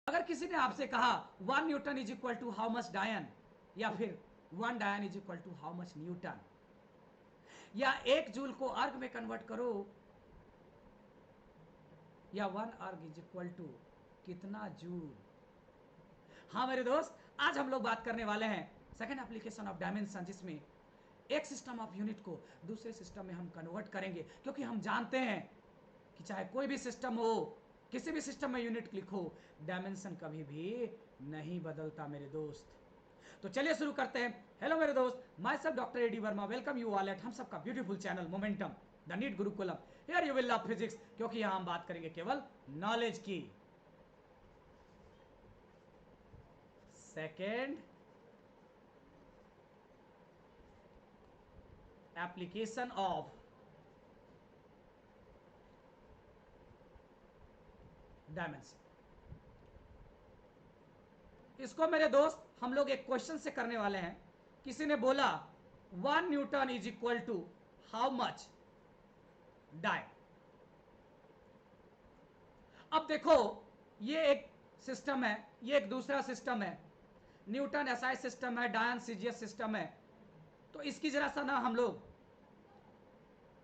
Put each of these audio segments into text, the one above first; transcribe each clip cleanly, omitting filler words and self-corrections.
अगर किसी ने आपसे कहा 1 newton is equal to how much dyne, या फिर 1 dyne is equal to how much newton, या 1 जूल को अर्ग में कन्वर्ट करो, या 1 अर्ग इज इक्वल टू कितना जूल। हाँ मेरे दोस्त, आज हम लोग बात करने वाले हैं सेकेंड एप्लीकेशन ऑफ डायमेंशन, जिसमें एक सिस्टम ऑफ यूनिट को दूसरे सिस्टम में हम कन्वर्ट करेंगे, क्योंकि हम जानते हैं कि चाहे कोई भी सिस्टम हो, किसी भी सिस्टम में यूनिट क्लिक हो, डायमेंशन कभी भी नहीं बदलता मेरे दोस्त। तो चलिए शुरू करते हैं। हेलो मेरे दोस्त, my self doctor AD Verma, welcome you all at हम सबका beautiful channel momentum the NEET Gurukulam. Here you will love physics, क्योंकि यहां हम बात करेंगे केवल नॉलेज की। सेकेंड एप्लीकेशन ऑफ डायमेंशन, इसको मेरे दोस्त हम लोग एक क्वेश्चन से करने वाले हैं। किसी ने बोला 1 newton is equal to how much dyne. अब देखो, ये एक सिस्टम है, ये एक दूसरा सिस्टम है। न्यूटन एसआई सिस्टम है, डायन सीजीएस सिस्टम है। तो इसकी जरा सा ना हम लोग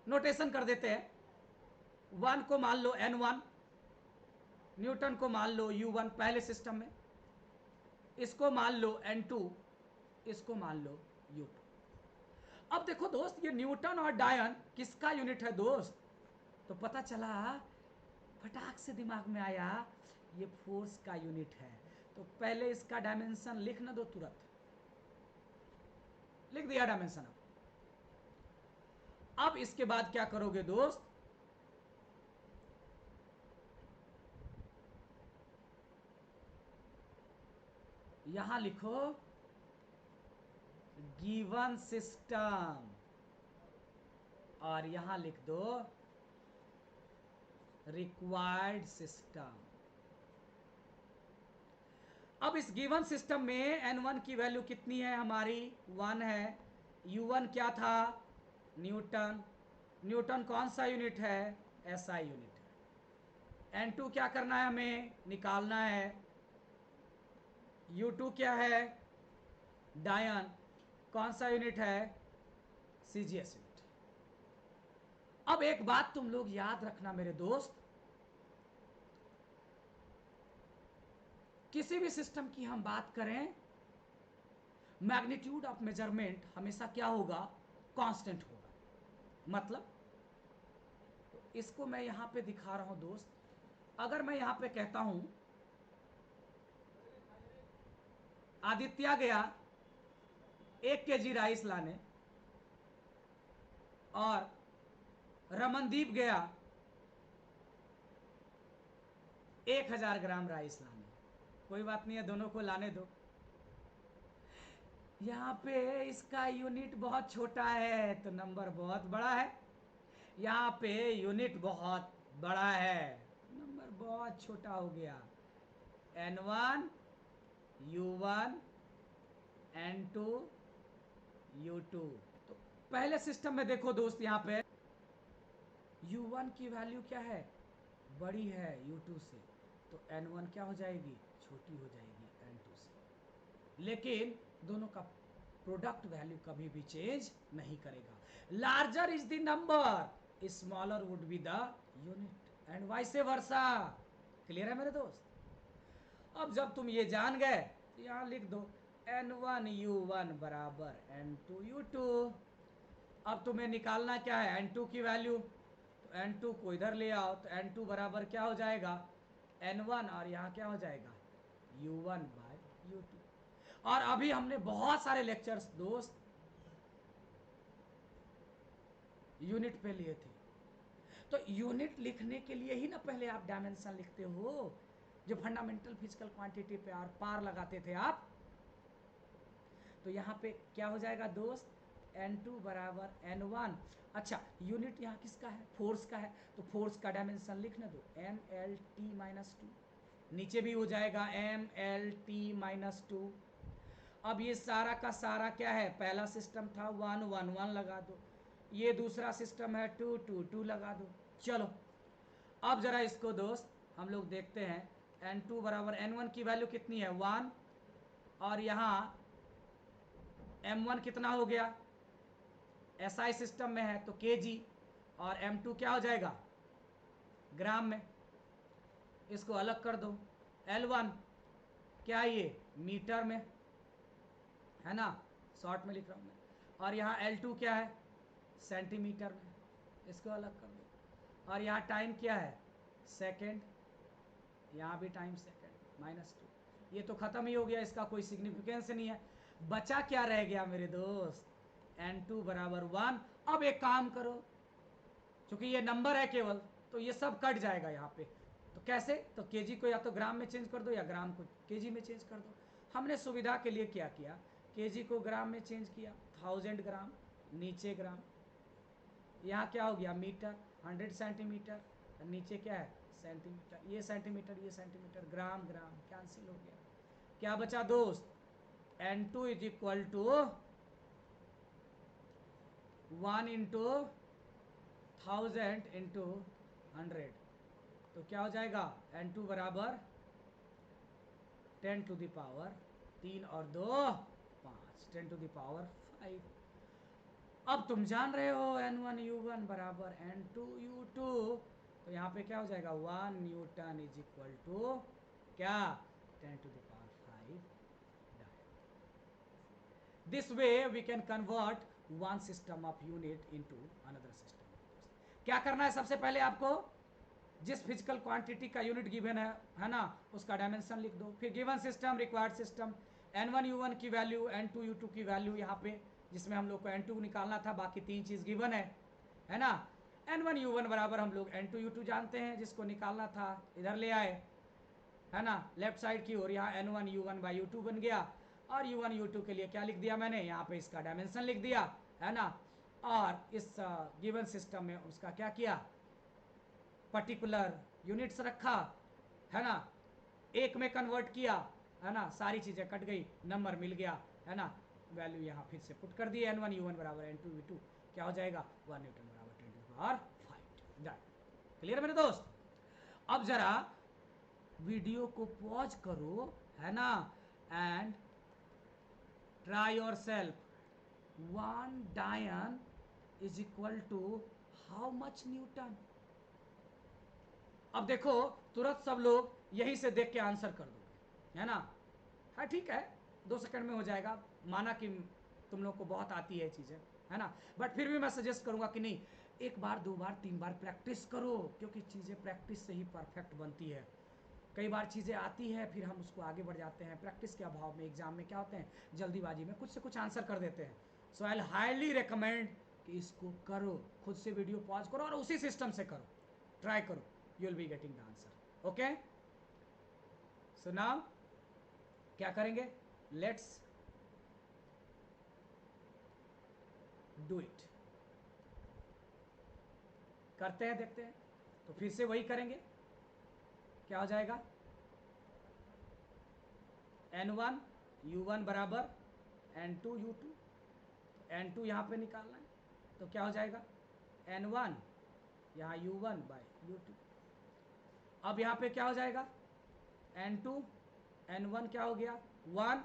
नोटेशन कर देते हैं। 1 को मान लो n1, न्यूटन को मान लो u1 पहले सिस्टम में, इसको मान लो n2, इसको मान लो u2। अब देखो दोस्त, ये न्यूटन और डायन किसका यूनिट है दोस्त? तो पता चला, फटाक से दिमाग में आया, ये फोर्स का यूनिट है। तो पहले इसका डायमेंशन लिख ना दो, तुरंत लिख दिया डायमेंशन। अब इसके बाद क्या करोगे दोस्त? यहां लिखो गिवन सिस्टम, और यहां लिख दो रिक्वायर्ड सिस्टम। अब इस गिवन सिस्टम में n1 की वैल्यू कितनी है? हमारी 1 है। u1 क्या था? न्यूटन। न्यूटन कौन सा यूनिट है? एसआई यूनिट है। n2 क्या करना है? हमें निकालना है। u2 क्या है? डायन। कौन सा यूनिट है? CGS unit. अब एक बात तुम लोग याद रखना मेरे दोस्त, किसी भी सिस्टम की हम बात करें, मैग्नीट्यूड ऑफ मेजरमेंट हमेशा क्या होगा? कांस्टेंट होगा। मतलब तो इसको मैं यहां पे दिखा रहा हूं दोस्त। अगर मैं यहां पे कहता हूं आदित्य गया 1 kg राइस लाने, और रमनदीप गया 1000 ग्राम राइस लाने, कोई बात नहीं है, दोनों को लाने दो। यहां पे इसका यूनिट बहुत छोटा है तो नंबर बहुत बड़ा है, यहां पे यूनिट बहुत बड़ा है, नंबर बहुत छोटा हो गया। n1 u1 n2 u2। तो पहले सिस्टम में देखो दोस्त, यहां पे u1 की वैल्यू क्या है? बड़ी है u2 से, तो n1 क्या हो जाएगी? छोटी हो जाएगी n2 से। लेकिन दोनों का प्रोडक्ट वैल्यू कभी भी चेंज नहीं करेगा। Larger is the number, smaller would be the unit, and vice versa. Clear है मेरे दोस्त? अब जब तुम ये जान गए तो यहां लिख दो n1 u1 बराबर n2 u2। अब तुम्हें निकालना क्या है? n2 की वैल्यू। तो n2 को इधर ले आओ, तो n2 बराबर क्या हो जाएगा? n1, और यहाँ क्या हो जाएगा? u1 bye u2। और अभी हमने बहुत सारे लेक्चर्स दोस्त यूनिट पे लिए थे। तो यूनिट लिखने के लिए ही ना पहले आप डायमेंशन लिखते हो, जो फंडामेंटल फिजिकल क्वांटिटी पे और पार लगाते थे आप। तो यहाँ पे क्या हो जाएगा दोस्त? n2 बराबर n1। अच्छा, यूनिट यहाँ किसका है? फोर्स का है, तो फोर्स का डायमेंशन लिखने दो mlt-2। नीचे भी हो जाएगा mlt-2। अब ये सारा का सारा क्या है? पहला सिस्टम था 1 1 1 लगा दो, ये दूसरा सिस्टम है 2 2 2 लगा दो। चलो अब जरा इसको दोस्त हम लोग देखते हैं n2 बराबर n1 की वैल्यू कितनी है 1, और यहाँ m1 कितना हो गया, SI सिस्टम में है तो kg, और m2 क्या हो जाएगा ग्राम में, इसको अलग कर दो। L1 क्या ये मीटर में है ना, शॉर्ट में लिख रहा हूँ मैं, और यहाँ L2 क्या है सेंटीमीटर में, इसको अलग कर दो। और यहाँ टाइम क्या है सेकेंड, यहाँ भी टाइम सेकेंड -2, ये तो खत्म ही हो गया, इसका कोई सिग्निफिकेंस नहीं है। बचा क्या रह गया मेरे दोस्त, n2 बराबर 1। अब एक काम करो, क्योंकि ये नंबर है केवल, तो ये सब कट जाएगा यहाँ पे, तो कैसे, तो केजी को या तो ग्राम में चेंज कर दो या ग्राम को केजी में चेंज कर दो। हमने सुविधा के लिए क्या किया, केजी को ग्राम में चेंज किया, 1000 ग्राम, नीचे ग्राम, यहाँ क्या हो गया मीटर 100 सेंटीमीटर, नीचे क्या है सेंटीमीटर, ये सेंटीमीटर ये सेंटीमीटर, ग्राम ग्राम कैंसिल हो गया। क्या बचा दोस्त, n2 is equal to 1 into 1000 into 100, तो क्या हो जाएगा n2 बराबर 10 टू द पावर 3 और 2 5, 10 टू द पावर 5। अब तुम जान रहे हो n1 u1 बराबर n2 u2, तो यहाँ पे क्या हो जाएगा 1 न्यूटन इज इक्वल टू क्या 10 to the power 5 direct. This way we can convert one system of unit into another system. क्या करना है, सबसे पहले आपको जिस फिजिकल क्वांटिटी का यूनिट गिवन है ना, उसका डायमेंशन लिख दो, फिर given system required system, n1 u1 की वैल्यू n2 u2 की वैल्यू यहाँ पे, जिसमें हम लोग को n2 निकालना था, बाकी तीन चीज गिवन है ना। n1 u1 बराबर हम लोग n2 u2 जानते हैं, जिसको निकालना था इधर ले आए है ना, लेफ्ट साइड की ओर, यहाँ n1 u1 बाई u2 बन गया, और u1 u2 के लिए क्या लिख दिया मैंने, यहाँ पे इसका डायमेंशन लिख दिया है ना, और इस गिवन सिस्टम में उसका क्या किया, पर्टिकुलर यूनिट्स रखा है ना, एक में कन्वर्ट किया है ना, सारी चीजें कट गई, नंबर मिल गया है ना, वैल्यू यहाँ फिर से पुट कर दी, n1 u1 बराबर n2 u2 क्या हो जाएगा 1 न्यूटन बराबर 10 to the power 5। Done, clear मेरे दोस्त। अब जरा वीडियो को पॉज करो है ना, and try your self, 1 dyne is equal to how much newton. अब देखो तुरंत सब लोग यहीं से देख के आंसर कर दोगे है ना, हाँ ठीक है 2 सेकंड में हो जाएगा, माना कि तुम लोग को बहुत आती है चीजें है ना, बट फिर भी मैं सजेस्ट करूंगा कि नहीं, एक बार 2 बार 3 बार प्रैक्टिस करो, क्योंकि चीजें प्रैक्टिस से ही परफेक्ट बनती है। कई बार चीज़ें आती है फिर हम उसको आगे बढ़ जाते हैं, प्रैक्टिस के अभाव में एग्जाम में क्या होते हैं जल्दीबाजी में कुछ से कुछ आंसर कर देते हैं। सो आई हाईली रिकमेंड कि इसको करो, खुद से वीडियो पॉज करो और उसी सिस्टम से करो, ट्राई करो, you will be getting the answer. Okay, so now क्या करेंगे, लेट्स डू इट, करते हैं देखते हैं, तो फिर से वही करेंगे, क्या हो जाएगा n1 u1 बराबर n2 u2, n2 यहाँ पे निकालना है, तो क्या हो जाएगा n1 यहाँ u1 बाई u2। अब यहाँ पे क्या हो जाएगा n2 n1 क्या हो गया 1,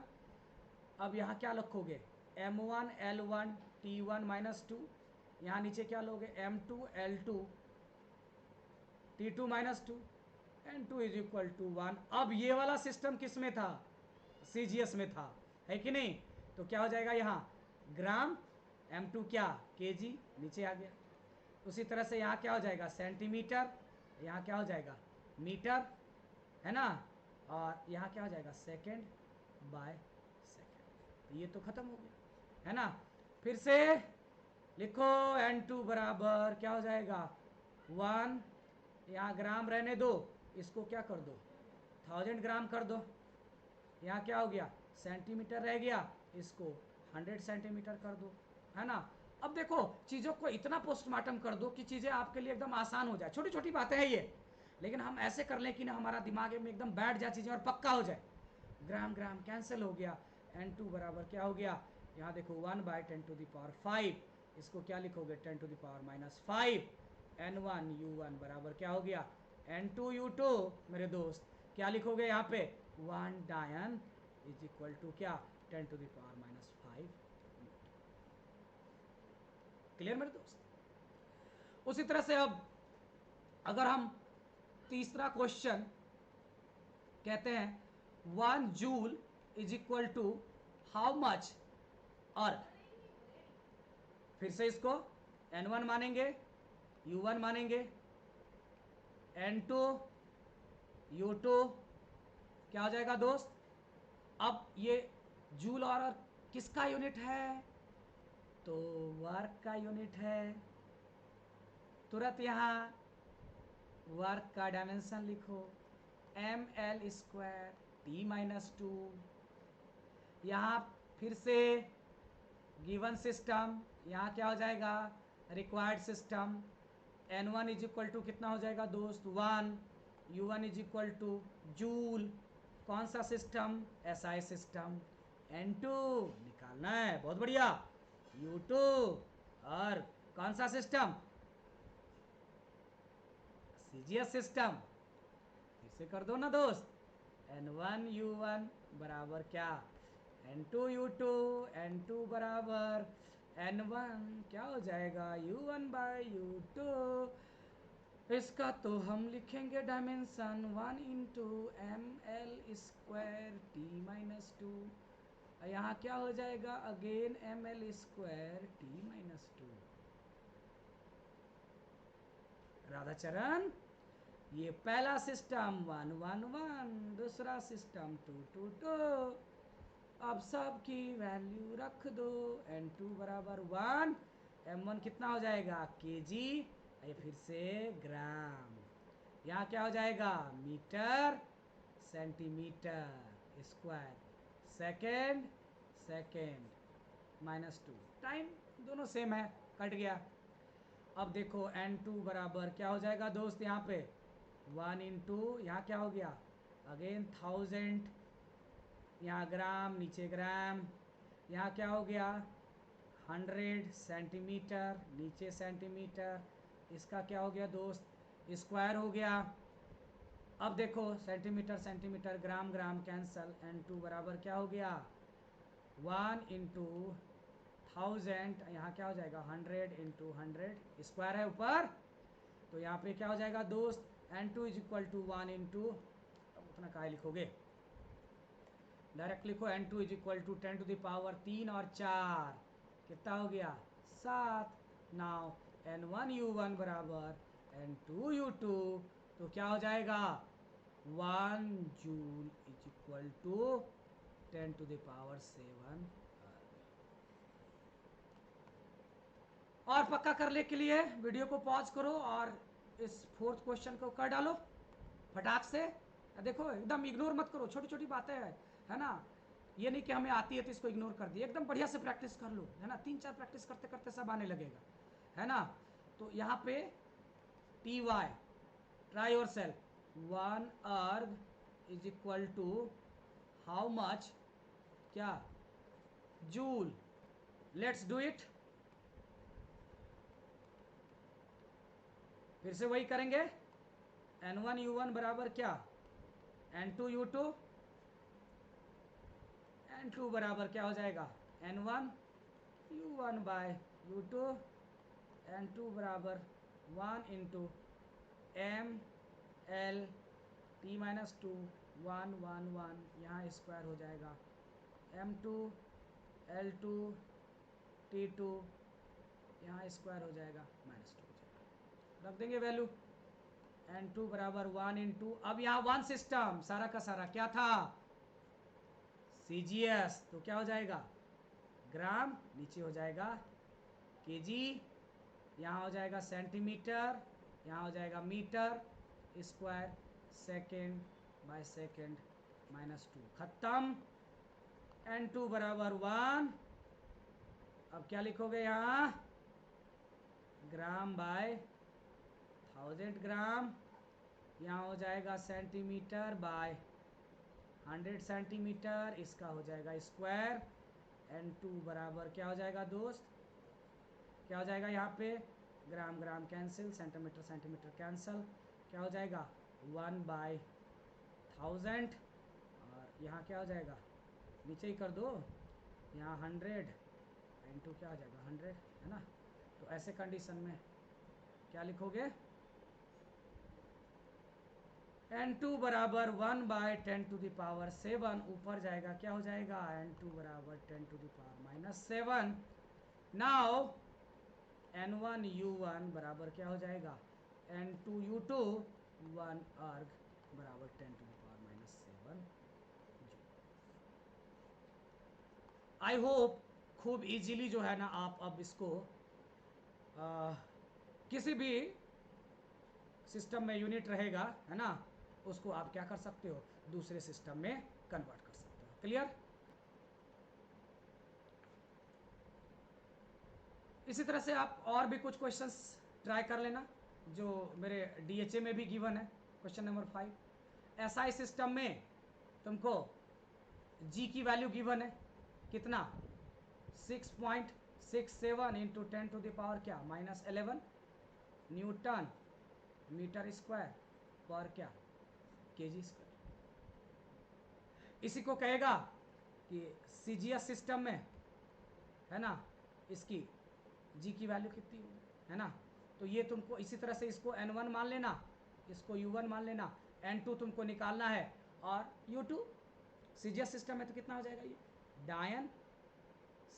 अब यहाँ क्या रखोगे m1 l1 t1 माइनस 2, यहाँ नीचे क्या लोगे m2 l2 t2 minus 2, n2 is equal to 1। अब ये वाला सिस्टम किस में था, सीजीएस में था, है कि नहीं, तो क्या हो जाएगा यहाँ ग्राम, m2 क्या केजी, नीचे आ गया। उसी तरह से यहाँ क्या हो जाएगा सेंटीमीटर, यहाँ क्या हो जाएगा मीटर है ना, और यहाँ क्या हो जाएगा सेकेंड बाय सेकेंड, ये तो खत्म हो गया है ना। फिर से लिखो n2 बराबर क्या हो जाएगा 1, यहाँ ग्राम रहने दो, इसको क्या कर दो 1000 ग्राम कर दो, यहाँ क्या हो गया सेंटीमीटर रह गया, इसको 100 सेंटीमीटर कर दो है ना। अब देखो चीज़ों को इतना पोस्टमार्टम कर दो कि चीज़ें आपके लिए एकदम आसान हो जाए, छोटी छोटी बातें हैं ये, लेकिन हम ऐसे कर लें कि ना हमारा दिमाग में एकदम बैठ जाए चीज़ें और पक्का हो जाए। ग्राम ग्राम कैंसिल हो गया, n2 बराबर क्या हो गया, यहाँ देखो 1 बाई 10 टू द पावर 5, इसको क्या लिखोगे 10 to the power minus 5, n1 u1 बराबर क्या हो गया n2 u2 मेरे दोस्त क्या लिखोगे यहाँ पे 1 डायन इज इक्वल टू क्या 10 टू द पावर -5। क्लियर मेरे दोस्त। उसी तरह से अब अगर हम तीसरा क्वेश्चन कहते हैं 1 joule is equal to how much erg, फिर से इसको N1 मानेंगे, U1 मानेंगे, N2 U2, क्या हो जाएगा दोस्त। अब ये जूल और किसका यूनिट है, तो वर्क का यूनिट है। तुरंत यहाँ वर्क का डायमेंशन लिखो ml² T-2। यहाँ फिर से गिवन सिस्टम, यहाँ क्या हो जाएगा required system. N1 is equal to कितना हो जाएगा दोस्त 1, U1 is equal two joule, कौन सा सिस्टम SI सिस्टम। N2 निकालना है, बहुत बढ़िया, U2 और कौन सा सिस्टम CGS सिस्टम। फिर से कर दो ना दोस्त, N1 U1 बराबर क्या N2 U2, N2 बराबर N1 क्या हो जाएगा U1 बाय U2। इसका तो हम लिखेंगे डायमेंशन 1 इंटू ml² T-2। यहाँ क्या हो जाएगा अगेन ml² T-2। राधाचरण, ये पहला सिस्टम 1 1 1, दूसरा सिस्टम 2 2 2। अब सब की वैल्यू रख दो, N2 बराबर 1, M1 कितना हो जाएगा kg, ये फिर से ग्राम, यहाँ क्या हो जाएगा metre centimetre square, second second -2, time दोनों सेम है, कट गया। अब देखो N2 बराबर क्या हो जाएगा दोस्त, यहाँ पे 1 इंटू यहाँ क्या हो गया अगेन 1000, यहाँ ग्राम नीचे ग्राम, यहाँ क्या हो गया 100 सेंटीमीटर नीचे सेंटीमीटर, इसका क्या हो गया दोस्त स्क्वायर हो गया। अब देखो सेंटीमीटर सेंटीमीटर ग्राम ग्राम कैंसल, N2 बराबर क्या हो गया 1 इंटू 1000, यहाँ क्या हो जाएगा 100 इंटू 100, स्क्वायर है ऊपर, तो यहाँ पे क्या हो जाएगा दोस्त N2 is equal to 1 into, अब उतना क्या लिखोगे डायरेक्ट लिखो, N2 is equal to 10 to the power 3 और 4 कितना हो गया 7। नाउ N1 U1 बराबर N2 U2, तो क्या हो जाएगा 1 joule is equal to 10 to the power 7। और पक्का करने के लिए वीडियो को पॉज करो और इस 4th क्वेश्चन को कर डालो फटाक से। देखो एकदम इग्नोर मत करो, छोटी छोटी बातें है ना, ये नहीं कि हमें आती है तो इसको इग्नोर कर दिए, एकदम बढ़िया से प्रैक्टिस कर लो, है ना, 3-4 प्रैक्टिस करते करते सब आने लगेगा, है ना। तो यहाँ पे TY try your self 1 erg is equal to how much क्या जूल, लेट्स डू इट। फिर से वही करेंगे, N1 U1 बराबर क्या N2 U2, N2 बराबर क्या हो जाएगा N1 U1 bye U2, N2 बराबर 1 इंटू ml T-2 1 1 1, यहाँ स्क्वायर हो जाएगा M2 L2 T2, यहाँ स्क्वायर हो जाएगा -2 हो जाएगा, रख देंगे वैल्यू N2 बराबर 1 इंटू, अब यहाँ 1 सिस्टम सारा का सारा क्या था CGS, तो क्या हो जाएगा ग्राम, नीचे हो जाएगा kg, यहाँ हो जाएगा सेंटीमीटर, यहाँ हो जाएगा metre square, second by second -2, खत्म। N2 बराबर 1, अब क्या लिखोगे यहाँ ग्राम बाय 1000 ग्राम, यहाँ हो जाएगा सेंटीमीटर बाय 100 सेंटीमीटर, इसका हो जाएगा स्क्वायर। N2 बराबर क्या हो जाएगा दोस्त, क्या हो जाएगा यहाँ पे gram gram cancel, centimetre centimetre cancel, क्या हो जाएगा 1 बाय 1000 और यहाँ क्या हो जाएगा, नीचे ही कर दो, यहाँ 100 इंटू क्या हो जाएगा 100, है ना। तो ऐसे कंडीशन में क्या लिखोगे, n2 बराबर 1/10⁻7, ऊपर जाएगा क्या हो जाएगा n2 बराबर 10⁻⁻7। नाउ n1u1 बराबर क्या हो जाएगा n2u2 1 अर्ग बराबर 10⁻⁻7। आई होप खूब इजीली जो है ना आप अब इसको किसी भी सिस्टम में यूनिट रहेगा, है ना, उसको आप क्या कर सकते हो, दूसरे सिस्टम में कन्वर्ट कर सकते हो। क्लियर। इसी तरह से आप और भी कुछ क्वेश्चंस ट्राई कर लेना जो मेरे डीएचए में भी गिवन है। क्वेश्चन नंबर 5, एसआई सिस्टम में तुमको जी की वैल्यू गिवन है कितना 6.67 इंटू 10⁻, क्या -11 न्यूटन मीटर स्क्वायर पर क्या केजी स्क्वायर। इसी को कहेगा कि सीजीएस सिस्टम में, है ना, इसकी जी की वैल्यू कितनी होगी, है ना। तो ये तुमको इसी तरह से इसको n1 मान लेना, इसको u1 मान लेना, n2 तुमको निकालना है और u2 सीजीएस सिस्टम में तो कितना हो जाएगा, ये डायन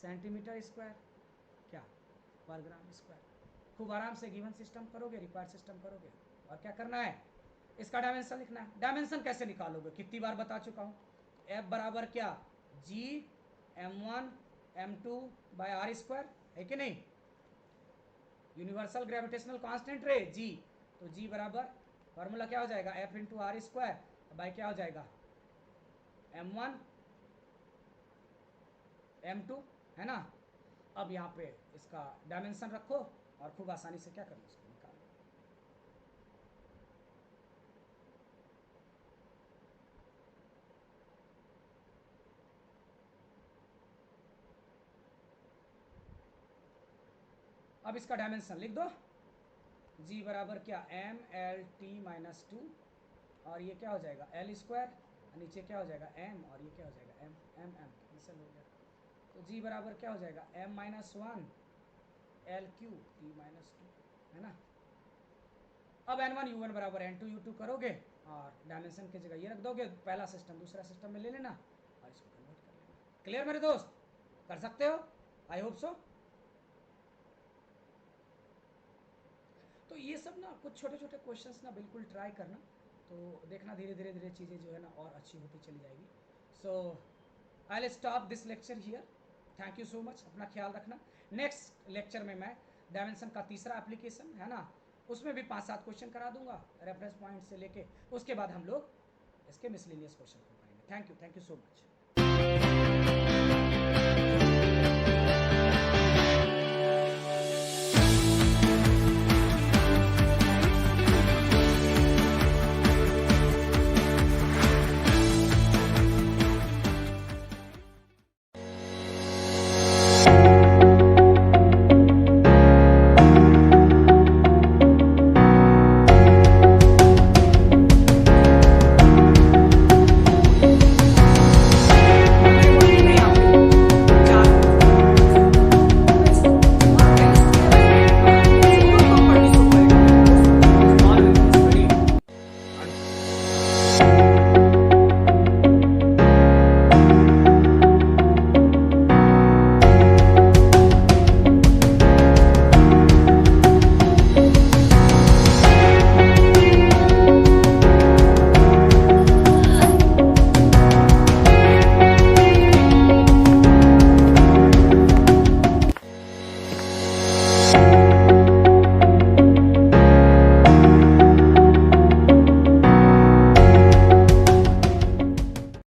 सेंटीमीटर स्क्वायर क्या पर ग्राम स्क्वायर। खूब आराम से गिवन सिस्टम करोगे, रिक्वायर्ड सिस्टम करोगे, और क्या करना है, इसका डायमेंशन लिखना है। डायमेंशन कैसे निकालोगे, कितनी बार बता चुका हूँ, F बराबर क्या G m1 m2 bye are square, है कि नहीं। यूनिवर्सल ग्रेविटेशनल कांस्टेंट रे G, तो G बराबर फॉर्मूला क्या हो जाएगा F into r square by क्या हो जाएगा m1 m2, है ना। अब यहाँ पे इसका डायमेंशन रखो और खूब आसानी से क्या करना, उसको निकालो। अब इसका डायमेंशन लिख दो, G बराबर क्या m(L(T)-2 और ये क्या हो जाएगा L स्क्वायर, नीचे क्या हो जाएगा m और ये क्या हो जाएगा m, कैंसिल हो गया। तो G बराबर क्या हो जाएगा m-1 L3T-2, है ना। अब n1u1 बराबर n2u2 करोगे और डायमेंशन की जगह ये रख दोगे, पहला सिस्टम दूसरा सिस्टम में ले लेना और इसको कन्वर्ट कर लेना। क्लियर मेरे दोस्त, कर सकते हो, आई होप सो। तो ये सब ना कुछ छोटे छोटे क्वेश्चंस ना बिल्कुल ट्राई करना, तो देखना धीरे धीरे चीज़ें जो है ना और अच्छी होती चली जाएगी। So I will stop this lecture here, thank you so much, अपना ख्याल रखना। नेक्स्ट लेक्चर में मैं डायमेंशन का तीसरा एप्लीकेशन, है ना, उसमें भी 5-7 क्वेश्चन करा दूंगा रेफरेंस पॉइंट से लेके, उसके बाद हम लोग इसके मिसलिनियस क्वेश्चन को करेंगे। Thank you so much.